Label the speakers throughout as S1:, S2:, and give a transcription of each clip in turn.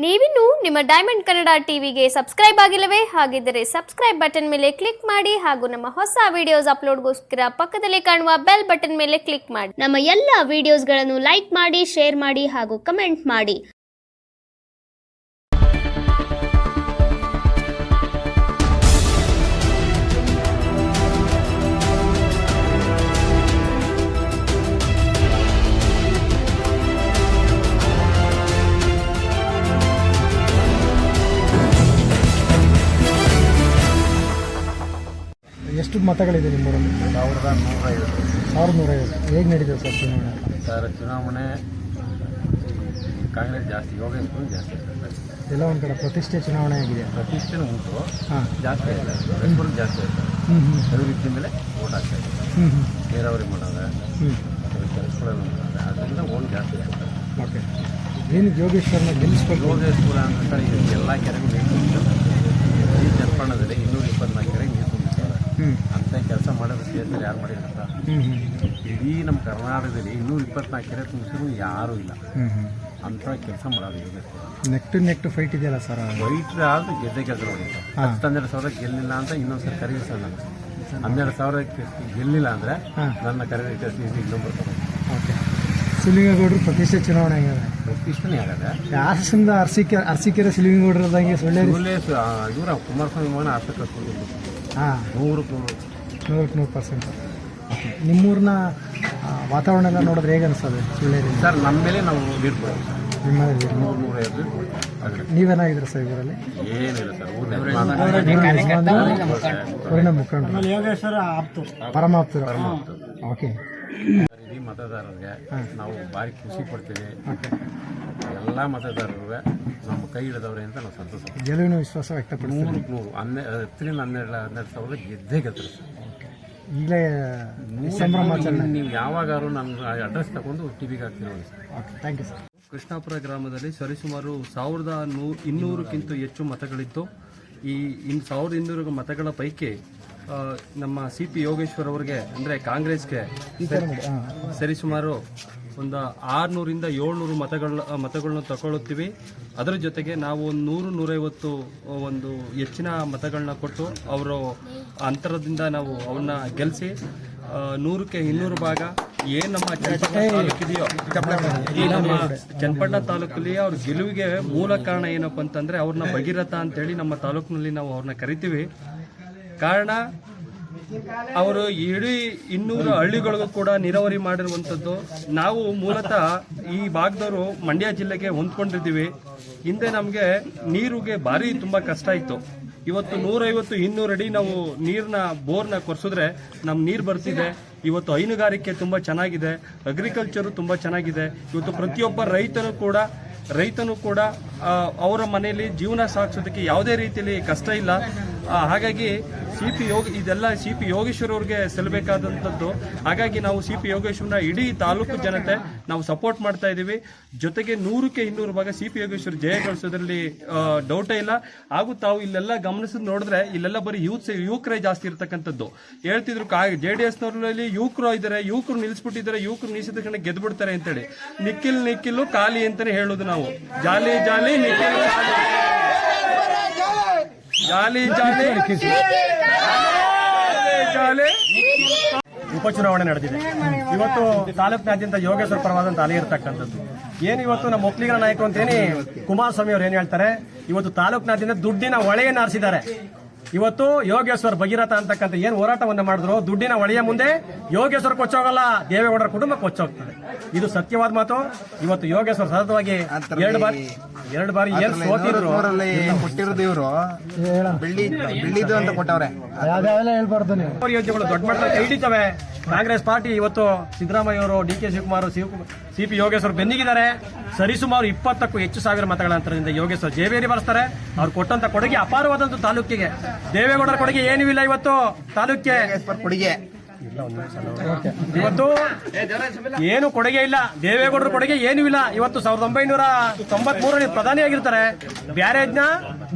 S1: ನೀವಿನ್ನು ನಿಮ್ಮ ಡೈಮಂಡ್ ಕನ್ನಡ ಟಿವಿಗೆ ಸಬ್ಸ್ಕ್ರೈಬ್ ಆಗಿಲ್ಲವೇ? ಹಾಗಿದ್ದರೆ ಸಬ್ಸ್ಕ್ರೈಬ್ ಬಟನ್ ಮೇಲೆ ಕ್ಲಿಕ್ ಮಾಡಿ ಹಾಗೂ ನಮ್ಮ ಹೊಸ ವಿಡಿಯೋಸ್ ಅಪ್ಲೋಡ್ಗೋಸ್ಕರ ಪಕ್ಕದಲ್ಲಿ ಕಾಣುವ ಬೆಲ್ ಬಟನ್ ಮೇಲೆ ಕ್ಲಿಕ್ ಮಾಡಿ. ನಮ್ಮ ಎಲ್ಲ ವಿಡಿಯೋಸ್ಗಳನ್ನು ಲೈಕ್ ಮಾಡಿ, ಶೇರ್ ಮಾಡಿ ಹಾಗೂ ಕಮೆಂಟ್ ಮಾಡಿ.
S2: ಎಷ್ಟು ಮತಗಳಿದೆ ನಿಮ್ಮೂರಲ್ಲಿ? 1150. ಹೇಗೆ ನಡೀತದೆ ಸರ್ ಚುನಾವಣೆ?
S3: ಸರ್ ಚುನಾವಣೆ ಕಾಂಗ್ರೆಸ್ ಜಾಸ್ತಿ, ಯೋಗೇಶ್ವರ ಜಾಸ್ತಿ
S2: ಎಲ್ಲ ಒಂದು ಕಡೆ ಪ್ರತಿಷ್ಠೆ ಚುನಾವಣೆ ಆಗಿದೆ.
S3: ಪ್ರತಿಷ್ಠೆನೂ ಉಂಟು,
S2: ಹಾಂ
S3: ಜಾಸ್ತಿ ಇಲ್ಲ. ಯೋಗೇಶ್ವರ ಜಾಸ್ತಿ ಇರ್ತಾರೆ. ಅಭಿವೃದ್ಧಿ ಮೇಲೆ ಓಟ್ ಆಗ್ತಾಯಿದೆ. ನೀರಾವರಿ ಮಾಡೋದು, ಕೆಲಸಗಳೆಲ್ಲ ಮಾಡೋದು, ಅದರಿಂದ ಓಟ್ ಜಾಸ್ತಿ ಆಗ್ತದೆ.
S2: ಓಕೆ, ಏನು ಯೋಗೇಶ್ವರನ ಗೆಲ್ಲಿಸ್ಬೇಕು?
S3: ಯೋಗೇಶ್ವರ ಅಂತ ಸರ್ ಈಗ ಎಲ್ಲ ಕೆರೆಗೂ ನೀರು ತುಂಬಿದ್ದಾರೆ. ಈ ಚರ್ಪಣದಲ್ಲಿ 224 ಕೆರೆಗೆ ನೀರು ತುಂಬಿದ್ದಾರೆ. ಅಂಥ ಕೆಲಸ ಮಾಡೋದು ಕ್ಷೇತ್ರದಲ್ಲಿ ಯಾರು ಮಾಡಿಲ್ಲ ಸರ್. ಇಡೀ ನಮ್ಮ ಕರ್ನಾಟಕದಲ್ಲಿ 224 ಕೆರೆ ತುಂಬಿಸಿದ್ರು ಯಾರೂ ಇಲ್ಲ. ಅಂಥ ಕೆಲಸ ಮಾಡೋದು Yogeshwar.
S2: Neck to neck fight ಇದೆಯಲ್ಲ ಸರ್?
S3: ವೈಟ್ ಆದರೂ ಗೆದ್ದೆ ಕೆಲಸ ನೋಡಿ ಸರ್. 12,000 ಗೆಲ್ಲಿಲ್ಲ ಅಂತ ಇನ್ನೊಂದು ಸರ್ ಕರೀರಿ ಸರ್. ನಾನು 12,000 ಗೆಲ್ಲಿಲ್ಲ ಅಂದರೆ ನನ್ನ ಕರೀರಿ ಕಳಿಸಿ ಇನ್ನೊಬ್ಬರು ತಗೊಂಡು.
S2: ಓಕೆ, ಸಿಲಿಂಗೇಗೌಡರು ಪ್ರತಿಷ್ಠೆ ಚುನಾವಣೆ ಆಗಿದೆ.
S3: ಪ್ರತಿಷ್ಠನೇ ಆಗದೆ
S2: ಹಾಸನದ ಅರಸೀಕೆರೆ ಸಿಲಿಂಗೇಗೌಡರದಂಗೆ ಸುಳ್ಳೆ
S3: ಇವರ ಕುಮಾರಸ್ವಾಮಿ ಮಗನ ಅರ್ಥ ಕಟ್ಕೊಂಡು
S2: ಹಾಂ
S3: 100%.
S2: ಓಕೆ, ನಿಮ್ಮೂರಿನ ವಾತಾವರಣ ಎಲ್ಲ ನೋಡಿದ್ರೆ ಹೇಗೆ ಅನಿಸ್ತದೆ ಸುಳ್ಳೇರಿಂದ?
S3: ಸರ್ ನಮ್ಮ ಮೇಲೆ ನಾವು ಲೀಡ್ಬೋದು.
S2: ನಿಮ್ಮ
S3: 100-150
S2: ನೀವೇನಾಗಿದ್ದೀರ ಸರ್ ಇವರಲ್ಲಿ?
S3: ಏನಿಲ್ಲ ಸರ್.
S2: ಊರಿನ ಮುಖಂಡರು,
S4: ಯೋಗೇಶ್ವರ
S2: ಪರಮಾಪ್ತರು. ಓಕೆ,
S3: ಇಡೀ ಮತದಾರರಿಗೆ ನಾವು ಭಾರಿ ಖುಷಿ ಪಡ್ತೀವಿ. ಎಲ್ಲ ಮತದಾರರು ನಮ್ಮ ಕೈ ಹಿಡಿದವ್ರೆ ಅಂತ ನಾವು ಸಂತೋಷ.
S2: ಗೆಲುವಿನ ವಿಶ್ವಾಸ ವ್ಯಕ್ತಪಡಿಸ್ತೀವಿ.
S3: 10,000 ಗೆದ್ದೇ ಗೆಲ್ತಾರೆ ಸರ್.
S2: ಈಗಲೇ ಸಂಭ್ರಮಾಚರಣೆ.
S3: ನೀವು ಯಾವಾಗಾರು ನನ್ನ ಅಡ್ರೆಸ್ ತಗೊಂಡು ಟಿವಿಗೆ ಹಾಕ್ತೀವಿ ನೋಡಿ sir.
S2: Okay, thank you sir.
S5: Krishnapura ಗ್ರಾಮದಲ್ಲಿ ಸರಿಸುಮಾರು 1,200ಕ್ಕಿಂತ ಹೆಚ್ಚು ಮತಗಳಿತ್ತು. ಈ 1,200 ಮತಗಳ ಪೈಕಿ ನಮ್ಮ CP ಯೋಗೇಶ್ವರ್ ಅವರಿಗೆ ಅಂದರೆ ಕಾಂಗ್ರೆಸ್ಗೆ ಸರಿಸುಮಾರು ಒಂದು 600ರಿಂದ 700 ಮತಗಳನ್ನ ತಗೊಳ್ಳುತ್ತೀವಿ. ಅದರ ಜೊತೆಗೆ ನಾವು 100-150 ಒಂದು ಹೆಚ್ಚಿನ ಮತಗಳನ್ನ ಕೊಟ್ಟು ಅವರು ಅಂತರದಿಂದ ನಾವು ಅವನ್ನ ಗೆಲ್ಲಿಸಿ 100ಕ್ಕೆ 200 ಭಾಗ ಏನು ನಮ್ಮ ಚನ್ನಪಟ್ಟಣ ತಾಲೂಕಿದೆಯೋ, ಈ ನಮ್ಮ ಚನ್ನಪಟ್ಟಣ ತಾಲೂಕಲ್ಲಿ ಅವ್ರ ಗೆಲುವಿಗೆ ಮೂಲ ಕಾರಣ ಏನಪ್ಪ ಅಂತಂದ್ರೆ ಅವ್ರನ್ನ ಭಗೀರಥ ಅಂತೇಳಿ ನಮ್ಮ ತಾಲೂಕಿನಲ್ಲಿ ನಾವು ಅವ್ರನ್ನ ಕರಿತೀವಿ. ಕಾರಣ ಅವರು ಇಡೀ 200 ಹಳ್ಳಿಗಳಿಗೂ ಕೂಡ ನೀರಾವರಿ ಮಾಡಿರುವಂಥದ್ದು. ನಾವು ಮೂಲತಃ ಈ ಭಾಗದವರು ಮಂಡ್ಯ ಜಿಲ್ಲೆಗೆ ಹೊಂದ್ಕೊಂಡಿದ್ದೀವಿ. ಹಿಂದೆ ನಮಗೆ ನೀರಿಗೆ ಭಾರಿ ತುಂಬ ಕಷ್ಟ ಇತ್ತು. ಇವತ್ತು 150-200 ಅಡಿ ನಾವು ನೀರನ್ನ ಬೋರ್ನ ಕೊರೆಸಿದ್ರೆ ನಮ್ಮ ನೀರು ಬರ್ತಿದೆ. ಇವತ್ತು ಹೈನುಗಾರಿಕೆ ತುಂಬ ಚೆನ್ನಾಗಿದೆ, ಅಗ್ರಿಕಲ್ಚರು ತುಂಬ ಚೆನ್ನಾಗಿದೆ. ಇವತ್ತು ಪ್ರತಿಯೊಬ್ಬ ರೈತನು ಕೂಡ ಅವರ ಮನೆಯಲ್ಲಿ ಜೀವನ ಸಾಗಿಸೋದಕ್ಕೆ ಯಾವುದೇ ರೀತಿಯಲ್ಲಿ ಕಷ್ಟ ಇಲ್ಲ. ಹಾಗಾಗಿ ಇದೆಲ್ಲ CP ಯೋಗೇಶ್ವರ್ ಅವ್ರಿಗೆ ಸಲ್ಲಬೇಕಾದಂಥದ್ದು. ಹಾಗಾಗಿ ನಾವು CP ಯೋಗೇಶ್ವರನ ಇಡೀ ತಾಲೂಕು ಜನತೆ ನಾವು ಸಪೋರ್ಟ್ ಮಾಡ್ತಾ ಇದ್ದೀವಿ. ಜೊತೆಗೆ 100ಕ್ಕೆ 200 ಭಾಗ CP ಯೋಗೇಶ್ವರ್ ಜಯ ಗಳಿಸೋದ್ರಲ್ಲಿ ಡೌಟೇ ಇಲ್ಲ. ಹಾಗೂ ತಾವು ಇಲ್ಲೆಲ್ಲ ಗಮನಿಸಿದ್ ನೋಡಿದ್ರೆ ಇಲ್ಲೆಲ್ಲ ಬರೀ ಯುವಕರೇ ಜಾಸ್ತಿ ಇರ್ತಕ್ಕಂಥದ್ದು. ಹೇಳ್ತಿದ್ರು JDS-ನವರಲ್ಲಿ ಯುವಕರು ಇದ್ದಾರೆ, ಯುವಕರು ನಿಲ್ಲಿಸ್ಬಿಟ್ಟಿದ್ದಾರೆ, ಯುವಕರು ನಿಲ್ಲಿಸಿದ ಕಡೆ ಗೆದ್ದು ಬಿಡ್ತಾರೆ ಅಂತೇಳಿ. ನಿಖಿಲ್ ಖಾಲಿ ಅಂತಾನೆ ಹೇಳೋದು ನಾವು. ಜಾಲಿ ನಿಖಿಲ್ ಜಾಲಿ.
S4: ಉಪಚುನಾವಣೆ ನಡೆದಿದೆ. ಇವತ್ತು ತಾಲೂಕಿನಾದ್ಯಂತ ಯೋಗೇಶ್ವರ ಪರವಾದಂತ ಅಲೆ ಇರತಕ್ಕಂಥದ್ದು. ಏನು ಇವತ್ತು ನಮ್ಮ ಒಕ್ಕಲಿಗರ ನಾಯಕರು ಅಂತೇನಿ ಕುಮಾರಸ್ವಾಮಿ ಅವರು ಏನ್ ಹೇಳ್ತಾರೆ, ಇವತ್ತು ತಾಲೂಕಿನಾದ್ಯಂತ ದುಡ್ಡಿನ ಹೊಳೆಯನ್ನು ಹರಿಸಿದ್ದಾರೆ. ಇವತ್ತು ಯೋಗೇಶ್ವರ್ ಭಗೀರಥ ಅಂತಕ್ಕಂಥ ಏನು ಹೋರಾಟವನ್ನು ಮಾಡಿದ್ರು, ದುಡ್ಡಿನ ಹೊಳೆಯ ಮುಂದೆ ಯೋಗೇಶ್ವರ ಕೊಚ್ಚೋಗಲ್ಲ, ದೇವೇಗೌಡರ ಕುಟುಂಬ ಕೊಚ್ಚೋಗ್ತದೆ. ಇದು ಸತ್ಯವಾದ ಮಾತು. ಇವತ್ತು ಯೋಗೇಶ್ವರ್ ಸತತವಾಗಿ ಎರಡು ಬಾರಿ ಏನು ಸೋತಿದ್ರು
S6: ಕೊಟ್ಟಿರೋದು ಇವರು ಬೆಳ್ಳಿದು ಅಂತ ಕೊಟ್ಟವ್ರೆ.
S2: ಹೇಳ್ಬಾರ್ದು ನೀವು.
S4: ಯೋಜನೆಗಳು ದೊಡ್ಡ ಮಟ್ಟದಲ್ಲಿ ಕೈ ಹಿಡಿತವೆ. ಕಾಂಗ್ರೆಸ್ ಪಾರ್ಟಿ ಇವತ್ತು ಸಿದ್ದರಾಮಯ್ಯ ಅವರು, DK ಶಿವಕುಮಾರ್, CP ಯೋಗೇಶ್ವರ್ ಬೆನ್ನಿಗಿದ್ದಾರೆ. ಸರಿಸುಮಾರು 20ಕ್ಕೂ ಹೆಚ್ಚು ಸಾವಿರ ಮತಗಳ ಅಂತರದಿಂದ ಯೋಗೇಶ್ವರ್ ಜಯಬೇರಿ ಬರೆಸ್ತಾರೆ. ಅವ್ರು ಕೊಟ್ಟಂತ ಕೊಡುಗೆ ಅಪಾರವಾದಂತ ತಾಲೂಕಿಗೆ. ದೇವೇಗೌಡರ ಕೊಡುಗೆ ಏನೂ ಇಲ್ಲ ಇವತ್ತು ತಾಲೂಕಿಗೆ.
S6: ಕೊಡುಗೆ
S4: ಇವತ್ತು ಏನು ಕೊಡುಗೆ ಇಲ್ಲ, ದೇವೇಗೌಡರ ಕೊಡುಗೆ ಏನೂ ಇಲ್ಲ. ಇವತ್ತು 1993ರಲ್ಲಿ ಪ್ರಧಾನಿಯಾಗಿರ್ತಾರೆ. ಬ್ಯಾರೇಜ್ನ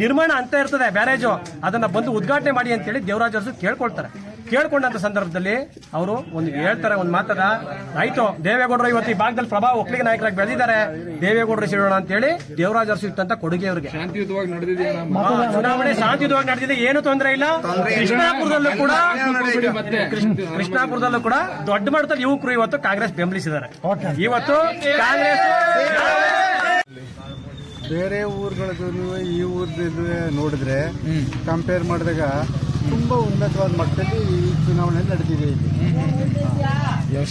S4: ನಿರ್ಮಾಣ ಅಂತ ಇರ್ತದೆ, ಬ್ಯಾರೇಜು ಅದನ್ನ ಬಂದು ಉದ್ಘಾಟನೆ ಮಾಡಿ ಅಂತೇಳಿ ದೇವರಾಜ್ ಅರಸು ಕೇಳ್ಕೊಳ್ತಾರೆ. ಕೇಳ್ಕೊಂಡಂತ ಸಂದರ್ಭದಲ್ಲಿ ಅವರು ಒಂದು ಹೇಳ್ತಾರೆ, ಒಂದು ಮಾತದ ಆಯ್ತು ದೇವೇಗೌಡರು ಇವತ್ತು ಈ ಭಾಗದಲ್ಲಿ ಪ್ರಭಾವ ಒಕ್ಕಲಿಗ ನಾಯಕರಾಗಿ ಬೆಳೆದಿದ್ದಾರೆ, ದೇವೇಗೌಡರು ಸಿಡೋಣ ಅಂತ ಹೇಳಿ ದೇವರಾಜ್ ಅರಸು ಇತ್ತಂತ ಕೊಡುಗೆ ಅವರಿಗೆ. ಚುನಾವಣೆ ಶಾಂತಿಯುತವಾಗಿ ನಡೆದಿದೆ, ಏನು ತೊಂದರೆ ಇಲ್ಲ. ಕೃಷ್ಣಾಪುರದಲ್ಲೂ ಕೂಡ ದೊಡ್ಡ ಮಟ್ಟದಲ್ಲಿ ಯುವಕರು ಇವತ್ತು ಕಾಂಗ್ರೆಸ್ ಬೆಂಬಲಿಸಿದ್ದಾರೆ. ಇವತ್ತು ಕಾಂಗ್ರೆಸ್
S7: ಬೇರೆ ಊರುಗಳದ್ದು ಈ ಊರ್ದು ನೋಡಿದ್ರೆ ಕಂಪೇರ್ ಮಾಡಿದಾಗ ತುಂಬಾ ಉನ್ನತವಾದ ಮಟ್ಟದಲ್ಲಿ ಈ ಚುನಾವಣೆ ನಡೆದಿದೆ. ಇಲ್ಲಿ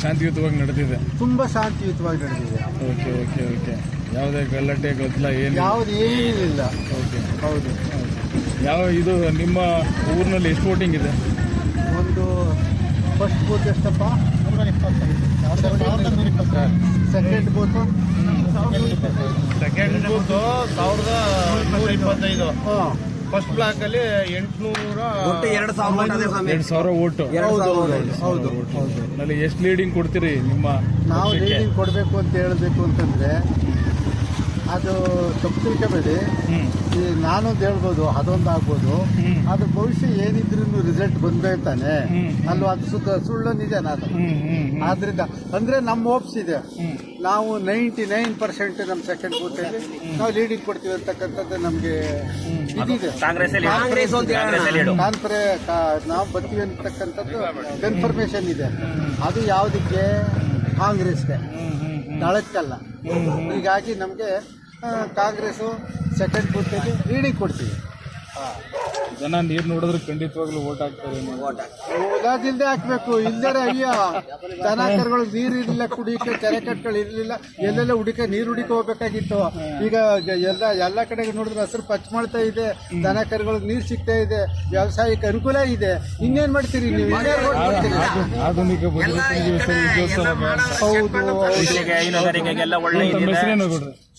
S8: ಶಾಂತಿಯುತವಾಗಿ ನಡೆದಿದೆ,
S7: ತುಂಬಾ ಶಾಂತಿಯುತವಾಗಿ ನಡೆದಿದೆ.
S8: ಓಕೆ ಓಕೆ ಓಕೆ ಯಾವುದೇ ಗಲಾಟೆ ಗದ್ದಲ ಏನು
S7: ಯಾವ್ದು ಏನಿಲ್ಲ.
S8: ಓಕೆ
S7: ಹೌದು.
S8: ಯಾವ ಇದು ನಿಮ್ಮ ಊರಿನಲ್ಲಿ ಎಷ್ಟು ವೋಟಿಂಗ್ ಇದೆ?
S7: ಒಂದು ಫಸ್ಟ್ ಬೂತ್ ಎಷ್ಟಪ್ಪ? 120. Second booth
S6: 1125. ಫಸ್ಟ್ ಬ್ಲಾಕ್ ಅಲ್ಲಿ
S8: 2,000 ವೋಟು.
S7: ಹೌದು.
S8: ನಲ್ಲಿ ಎಷ್ಟು ಲೀಡಿಂಗ್ ಕೊಡ್ತೀರಿ ನಿಮ್ಮ?
S7: ನಾವು ಲೀಡಿಂಗ್ ಕೊಡಬೇಕು ಅಂತ ಹೇಳಬೇಕು ಅಂತಂದ್ರೆ ಅದು ತಪ್ಪು ತಿಳ್ಕೊಬೇಡಿ. ಈ ನಾನೊಂದು ಹೇಳ್ಬೋದು, ಅದೊಂದು ಆಗ್ಬೋದು. ಅದ್ರ ಭವಿಷ್ಯ ಏನಿದ್ರು ರಿಸಲ್ಟ್ ಬಂದೇ ತಾನೆ ಅಲ್ವಾ? ಅದು ಸುಳ್ಳು ನಿಜ ನಾನು. ಆದ್ರಿಂದ ಅಂದ್ರೆ ನಮ್ಮ ಹೋಪ್ಸ್ ಇದೆ. ನಾವು 99% ನಮ್ಮ ಸೆಕೆಂಡ್ ಬೂತ್ ಅಲ್ಲಿ ನಾವು ಲೀಡಿಂಗ್ ಕೊಡ್ತೀವಿ ಅಂತಕ್ಕಂಥದ್ದು ನಮ್ಗೆ ಇದಿದೆ. ನಾವು ಬರ್ತೀವಿ ಅಂತಕ್ಕಂಥದ್ದು ಕನ್ಫರ್ಮೇಶನ್ ಇದೆ. ಅದು ಯಾವುದಕ್ಕೆ? ಕಾಂಗ್ರೆಸ್ಗೆ, ದಳಕ್ಕಲ್ಲ. ಹೀಗಾಗಿ ನಮಗೆ ಕಾಂಗ್ರೆಸ್ಸು ಸೆಕೆಂಡ್ ಬೂತಲ್ಲಿ ಲೀಡಿಂಗ್ ಕೊಡ್ತೀವಿ.
S8: ಜನ ನೀರು ನೋಡಿದ್ರೆ ಖಂಡಿತವಾಗ್ಲೂ ವೋಟ್ ಹಾಕ್ತಾರೆ.
S7: ಓದಾದಿಲ್ದೆ ಹಾಕ್ಬೇಕು. ಇಲ್ದರೆ ಅಯ್ಯೋ ದನ ಕರುಗಳು ನೀರು ಇರಲಿಲ್ಲ, ಕುಡಿಯಕ್ಕೆ ಕೆರೆಕಟ್ಟುಗಳು ಇರಲಿಲ್ಲ, ಎಲ್ಲೆಲ್ಲ ನೀರು ಹುಡಿಕ ಹೋಗ್ಬೇಕಾಗಿತ್ತು. ಈಗ ಎಲ್ಲ ಕಡೆಗೆ ನೋಡಿದ್ರೆ ಹಸಿರು ಪಚ್ಚ ಮಾಡ್ತಾ ಇದೆ, ದನ ಕರುಗಳಿಗೆ ನೀರು ಸಿಗ್ತಾ ಇದೆ, ವ್ಯವಸಾಯಕ್ಕೆ ಅನುಕೂಲ ಇದೆ. ಇನ್ನೇನ್ ಮಾಡ್ತೀರಿ ನೀವು?
S8: ಆಧುನಿಕ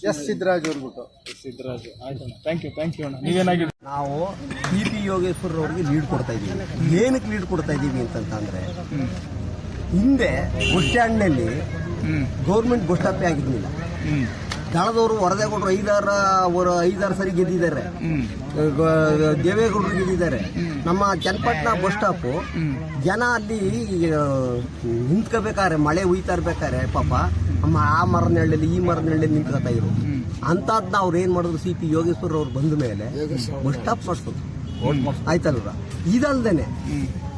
S7: ಎಸ್ ಸಿದ್ದರಾಜ್ ಅಂದ್ಬಿಟ್ಟು.
S8: ಸಿದ್ದರಾಜು ಆಯ್ತು. ಥ್ಯಾಂಕ್ ಯು ಅಣ್ಣ. ನೀವೇನಾಗಿದೆ?
S9: ನಾವು PP ಯೋಗೇಶ್ವರ ಅವರಿಗೆ ಲೀಡ್ ಕೊಡ್ತಾ ಇದ್ದೀವಿ. ಏನಕ್ಕೆ ಲೀಡ್ ಕೊಡ್ತಾ ಇದ್ದೀವಿ ಅಂತಂದ್ರೆ, ಹಿಂದೆ ಬಸ್ ಸ್ಟ್ಯಾಂಡ್ನಲ್ಲಿ ಗೌರ್ಮೆಂಟ್ ಬಸ್ ಸ್ಟಾಪೇ ಆಗಿರ್ಲಿಲ್ಲ. ದಳದವರು ವರದೇಗೌಡರು 5-6 ಸರಿ ಗೆದ್ದಿದ್ದಾರೆ, ದೇವೇಗೌಡರು ಗೆದ್ದಿದ್ದಾರೆ. ನಮ್ಮ ಚನ್ನಪಟ್ಟಣ ಬಸ್ ಸ್ಟಾಪು ಜನ ಅಲ್ಲಿ ನಿಂತ್ಕೋಬೇಕಾರೆ, ಮಳೆ ಹುಯ್ತಾ ಇರ್ಬೇಕಾರೆ ಪಾಪ ಆ ಮರದ ನೆರಳಲ್ಲಿ ಈ ಮರದ ನೆರಳಲ್ಲಿ ನಿಂತ್ಕೋತಾ ಇದ್ರು. ಅಂತದ್ನ ಅವ್ರು ಏನ್ ಮಾಡಿದ್ರು, CP ಯೋಗೇಶ್ವರ ಅವ್ರು ಬಂದ ಮೇಲೆ ಬಸ್ ಸ್ಟಾಪ್ ಮಾಡಿಸೋದು ಆಯ್ತಲ್ವ. ಇದಲ್ದೇನೆ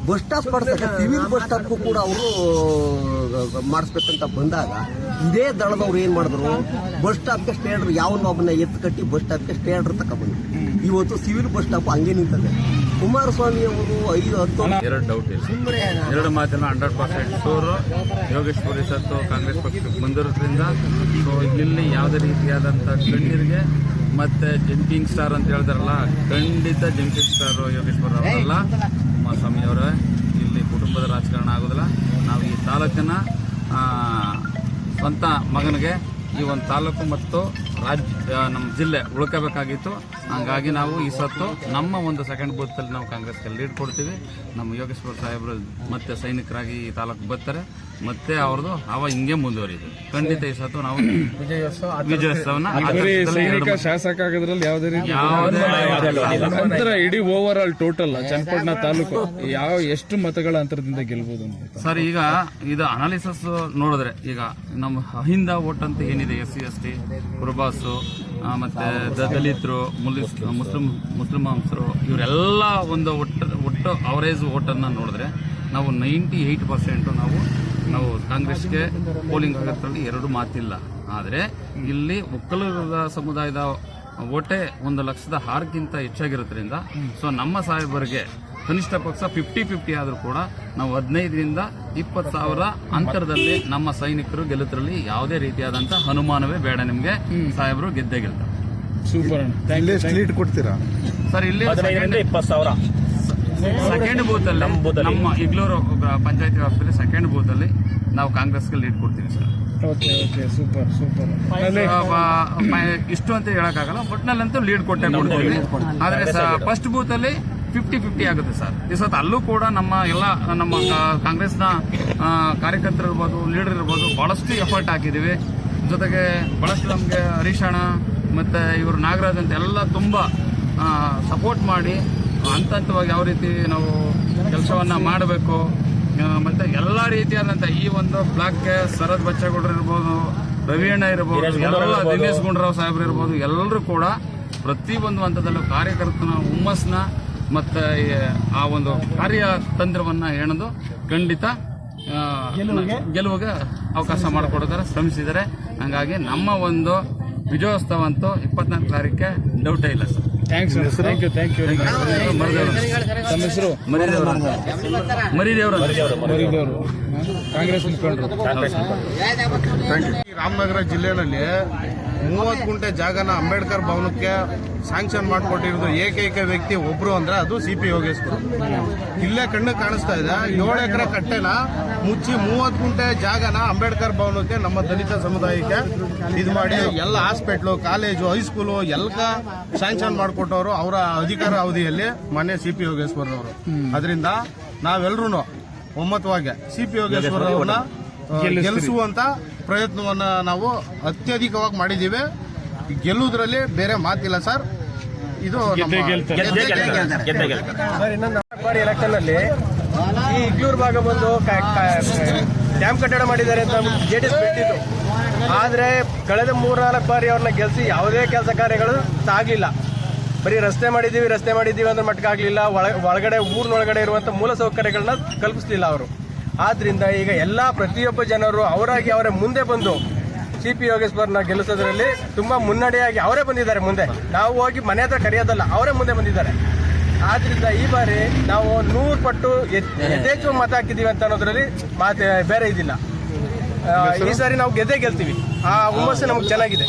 S9: ಬಸ್ ಸ್ಟಾಪ್ ಮಾಡಿದಾಗ ಸಿವಿಲ್ ಬಸ್ ಸ್ಟಾಪ್ಗೂ ಕೂಡ ಅವರು ಮಾಡಿಸ್ಬೇಕಂತ ಬಂದಾಗ ಇದೇ ದಳದವ್ರು ಏನ್ ಮಾಡಿದ್ರು, ಬಸ್ ಸ್ಟಾಪ್ಗೆ ಸ್ಟೇಡರ್ ಯಾವನ್ನೊಬ್ಬನ ಎತ್ತು ಕಟ್ಟಿ ಬಸ್ ಸ್ಟಾಪ್ಗೆ ಸ್ಟೇಡರ್ ತಗೊಂಡ್ಬಂದ್ರು. ಇವತ್ತು ಸಿವಿಲ್ ಬಸ್ ಸ್ಟಾಪ್ ಹಂಗೆ ನಿಂತದೆ. ಕುಮಾರಸ್ವಾಮಿ ಅವರು 5-10
S5: ಎರಡು ಡೌಟ್ ಇಲ್ಲ, ಎರಡು ಮಾತನ್ನ 100% ಶೋರು. ಯೋಗೇಶ್ವರಿ ಸತ್ತು ಕಾಂಗ್ರೆಸ್ ಪಕ್ಷಕ್ಕೆ ಬಂದಿರೋದ್ರಿಂದ ಸೊ ಇಲ್ಲಿ ಯಾವುದೇ ರೀತಿಯಾದಂಥ ಗಣ್ಯರಿಗೆ ಮತ್ತೆ ಜಂಪಿಂಗ್ ಸ್ಟಾರ್ ಅಂತ ಹೇಳ್ತಾರಲ್ಲ, ಖಂಡಿತ ಜಂಪಿಂಗ್ ಸ್ಟಾರ್ ಯೋಗೇಶ್ವರ ಅವರಲ್ಲ, ಕುಮಾರಸ್ವಾಮಿ ಅವರೇ. ಇಲ್ಲಿ ಕುಟುಂಬದ ರಾಜಕಾರಣ ಆಗೋದಿಲ್ಲ. ನಾವು ಈ ತಾಲೂಕನ್ನ ಸ್ವಂತ ಮಗನಿಗೆ ಈ ಒಂದು ತಾಲೂಕು ಮತ್ತು ನಮ್ಮ ಜಿಲ್ಲೆ ಉಳ್ಕೋಬೇಕಾಗಿತ್ತು. ಹಾಗಾಗಿ ನಾವು ಈ ಸತ್ತು ನಮ್ಮ ಒಂದು ಸೆಕೆಂಡ್ ಬೂತಲ್ಲಿ ನಾವು ಕಾಂಗ್ರೆಸ್ಗೆ ಲೀಡ್ ಕೊಡ್ತೀವಿ. ನಮ್ಮ ಯೋಗೇಶ್ವರ ಸಾಹೇಬರು ಮತ್ತೆ ಸೈನಿಕರಾಗಿ ಈ ತಾಲೂಕು ಬರ್ತಾರೆ, ಮತ್ತೆ ಅವ್ರದ್ದು ಹಿಂಗೆ ಮುಂದುವರಿದು. ಖಂಡಿತ ಈ ಸತ್ತು ನಾವು ವಿಜಯೋತ್ಸವನ
S8: ಸೈನಿಕ ಶಾಸಕ ಆಗೋದ್ರಲ್ಲಿ ಯಾವುದೇ ರೀತಿ ನಂತರ ಇಡೀ over all total Channapatna taluk ಎಷ್ಟು ಮತಗಳ ಅಂತರದಿಂದ ಗೆಲ್ಬಹುದು ಅಂತ
S5: ಸರ್? ಈಗ ಇದು ಅನಾಲಿಸಿಸ್ ನೋಡಿದ್ರೆ, ಈಗ ನಮ್ಮ ಅಹಿಂದ ವೋಟ್ ಅಂತ ಏನಿದೆ, SC ST ಕುರುಬಾಸು ಮತ್ತೆ ದಲಿತರು, ಮುಸ್ಲಿಮರು, ಇವರೆಲ್ಲ ಒಂದು ಒಟ್ಟು ಅವರೇಜ್ ವೋಟನ್ನು ನೋಡಿದ್ರೆ ನಾವು 98% ನಾವು ಕಾಂಗ್ರೆಸ್ಗೆ ಪೋಲಿಂಗ್ ಆಗೋದ್ರಲ್ಲಿ ಎರಡು ಮಾತಿಲ್ಲ. ಆದರೆ ಇಲ್ಲಿ ಒಕ್ಕಲಿಗರ ಸಮುದಾಯದ ಓಟೆ 1,06,000 ಹೆಚ್ಚಾಗಿರೋದ್ರಿಂದ ಸೊ ನಮ್ಮ ಸಾಹೇಬರಿಗೆ ಕನಿಷ್ಠ ಪಕ್ಷ 50-50 ಆದರೂ ಕೂಡ ನಾವು 15,000 to 20,000 ಅಂತರದಲ್ಲಿ ನಮ್ಮ ಸೈನಿಕರು ಗೆಲ್ಲುತ್ತರಲ್ಲಿ ಯಾವುದೇ ರೀತಿಯಾದಂಥ ಅನುಮಾನವೇ ಬೇಡ. ನಿಮಗೆ ಸಾಹೇಬರು ಗೆದ್ದೇ ಗೆಲ್ತಾರೆ.
S8: ಸೂಪರ್.
S7: ಲೀಡ್ ಕೊಡ್ತೀರಾ
S5: ಸರ್? ಇಲ್ಲಿ 20,000 ಸೆಕೆಂಡ್ ಬೂತ್ ಅಲ್ಲಿ ನಮ್ಮ ಇಗ್ಲೂರು ಪಂಚಾಯತಿ ವ್ಯಾಪ್ತಿಯಲ್ಲಿ ಸೆಕೆಂಡ್ ಬೂತ್ ಅಲ್ಲಿ ನಾವು ಕಾಂಗ್ರೆಸ್ಗೆ ಲೀಡ್ ಕೊಡ್ತೀವಿ ಸರ್.
S8: Okay super.
S5: ಇಷ್ಟು ಅಂತ ಹೇಳಕ್ಕಾಗಲ್ಲ, ಒಟ್ನಲ್ಲಂತೂ ಲೀಡ್ ಕೊಟ್ಟೆ ಕೊಡ್ತೀವಿ. ಆದ್ರೆ ಫಸ್ಟ್ ಬೂತ್ ಅಲ್ಲಿ 50-50 ಆಗುತ್ತೆ ಸರ್. ಈ ಸತ್ ಅಲ್ಲೂ ಕೂಡ ನಮ್ಮ ಕಾಂಗ್ರೆಸ್ನ ಕಾರ್ಯಕರ್ತರು ಇರ್ಬೋದು, ಲೀಡರ್ ಇರ್ಬೋದು, ಬಹಳಷ್ಟು ಎಫರ್ಟ್ ಹಾಕಿದ್ದೀವಿ. ಜೊತೆಗೆ ಬಹಳಷ್ಟು ನಮಗೆ ಹರೀಶ್ ಅಣ್ಣ ಮತ್ತೆ ಇವರು ನಾಗರಾಜ್ ಅಂತ ಎಲ್ಲ ತುಂಬಾ ಸಪೋರ್ಟ್ ಮಾಡಿ
S8: ಹಂತ ಹಂತವಾಗಿ ಯಾವ ರೀತಿ ನಾವು ಕೆಲಸವನ್ನ ಮಾಡಬೇಕು, ಮತ್ತೆ ಎಲ್ಲ ರೀತಿಯಾದಂಥ ಈ ಒಂದು ಬ್ಲಾಕ್ಗೆ ಶರತ್ ಬಚ್ಚೇಗೌಡರು ಇರ್ಬೋದು, ರವಿಯಣ್ಣ ಇರ್ಬೋದು, ಎಲ್ಲ ದಿನೇಶ್ ಗುಂಡೂರಾವ್ ಸಾಹೇಬ್ರು ಇರ್ಬೋದು, ಎಲ್ಲರೂ ಕೂಡ ಪ್ರತಿಯೊಂದು ಹಂತದಲ್ಲೂ ಕಾರ್ಯಕರ್ತನ ಹುಮ್ಮಸ್ನ ಮತ್ತು ಆ ಒಂದು ಕಾರ್ಯತಂತ್ರವನ್ನು ಹೆಣೆದು ಖಂಡಿತ ಗೆಲುವಿಗೆ ಅವಕಾಶ ಮಾಡಿಕೊಡ್ತಾರೆ, ಶ್ರಮಿಸಿದ್ದಾರೆ. ಹಾಗಾಗಿ ನಮ್ಮ ಒಂದು ವಿಜಯೋತ್ಸವ ಅಂತೂ 24 ತಾರೀಕಿಗೆ ಡೌಟೇ ಇಲ್ಲ ಸರ್.
S2: Thank you.
S8: ತಮ್ಮ ಹೆಸರು? ಮರಿದೇವರು
S2: ಕಾಂಗ್ರೆಸ್ ಮುಖಂಡರು.
S6: ಈ ರಾಮನಗರ ಜಿಲ್ಲೆಯಲ್ಲಿ 30 ಗುಂಟೆ ಜಾಗನ ಅಂಬೇಡ್ಕರ್ ಭವನಕ್ಕೆ ಸ್ಯಾಂಕ್ಷನ್ ಮಾಡಿಕೊಟ್ಟಿರೋದು ಏಕೈಕ ವ್ಯಕ್ತಿ ಒಬ್ರು ಅಂದ್ರೆ ಅದು CP ಯೋಗೇಶ್ವರ. ಇಲ್ಲೇ ಕಣ್ಣು ಕಾಣಿಸ್ತಾ ಇದೆ, 7 ಎಕರೆ ಕಟ್ಟೆನ ಮುಚ್ಚಿ 30 ಗುಂಟೆ ಜಾಗನ ಅಂಬೇಡ್ಕರ್ ಭವನಕ್ಕೆ ನಮ್ಮ ದಲಿತ ಸಮುದಾಯಕ್ಕೆ ಇದು ಮಾಡಿ ಎಲ್ಲ ಹಾಸ್ಪಿಟ್ಲು, ಕಾಲೇಜು, ಹೈಸ್ಕೂಲು ಎಲ್ಲ ಸ್ಯಾಂಕ್ಷನ್ ಮಾಡಿಕೊಟ್ಟವರು ಅವರ ಅಧಿಕಾರ ಅವಧಿಯಲ್ಲಿ ಮಾನ್ಯ CP ಯೋಗೇಶ್ವರರವರು. ಅದರಿಂದ ನಾವೆಲ್ಲರೂ ಒಮ್ಮತವಾಗಿ CP ಯೋಗೇಶ್ವರ ಅವ್ರನ್ನ ಗೆಲ್ಲಿಸುವಂತ ಪ್ರಯತ್ನವನ್ನ ನಾವು ಅತ್ಯಧಿಕವಾಗಿ ಮಾಡಿದ್ದೀವಿ. ಗೆಲ್ಲುವುದರಲ್ಲಿ ಬೇರೆ ಮಾತಿಲ್ಲ ಸರ್. ಇದು
S4: ಸರ್, ಇನ್ನೊಂದು ಬಾರಿ ಎಲೆಕ್ಷನ್ ಅಲ್ಲಿ ಈ ಇಗ್ಲೂರು ಭಾಗ ಬಂದು ಡ್ಯಾಮ್ ಕಟ್ಟಡ ಮಾಡಿದ್ದಾರೆ ಅಂತ JDS ಬಿಟ್ಟಿತ್ತು. ಆದ್ರೆ ಕಳೆದ 3-4 ಬಾರಿ ಅವ್ರನ್ನ ಗೆಲ್ಸಿ ಯಾವುದೇ ಕೆಲಸ ಕಾರ್ಯಗಳು ಸಾಗಲಿಲ್ಲ. ಬರೀ ರಸ್ತೆ ಮಾಡಿದ್ದೀವಿ ಅಂದ್ರೆ ಮಟ್ಟಕ್ಕಾಗಲಿಲ್ಲ. ಒಳಗಡೆ ಊರಿನೊಳಗಡೆ ಇರುವಂತ ಮೂಲ ಸೌಕರ್ಯಗಳನ್ನ ಕಲ್ಪಿಸಲಿಲ್ಲ ಅವರು. ಆದ್ರಿಂದ ಈಗ ಎಲ್ಲಾ ಪ್ರತಿಯೊಬ್ಬ ಜನರು ಅವರೇ ಮುಂದೆ ಬಂದು CP ಯೋಗೇಶ್ವರನ ಗೆಲ್ಲಿಸೋದ್ರಲ್ಲಿ ತುಂಬಾ ಮುನ್ನಡೆಯಾಗಿ ಅವರೇ ಬಂದಿದ್ದಾರೆ ಮುಂದೆ. ನಾವು ಹೋಗಿ ಮನೆ ಹತ್ರ ಕರೆಯೋದಲ್ಲ, ಅವರೇ ಮುಂದೆ ಬಂದಿದ್ದಾರೆ. ಆದ್ರಿಂದ ಈ ಬಾರಿ ನಾವು 100 ಪಟ್ಟು ಯಥೇಚ್ಛ ಮತ ಹಾಕಿದೀವಿ ಅಂತ ಅನ್ನೋದ್ರಲ್ಲಿ ಮಾತೆ ಬೇರೆ ಇದಿಲ್ಲ. ಈ ಸಾರಿ ನಾವು ಗೆದ್ದೇ ಗೆಲ್ತೀವಿ. ಆ ಹುಮ್ಮಸ್ಸು ನಮ್ಗೆ ಚೆನ್ನಾಗಿದೆ.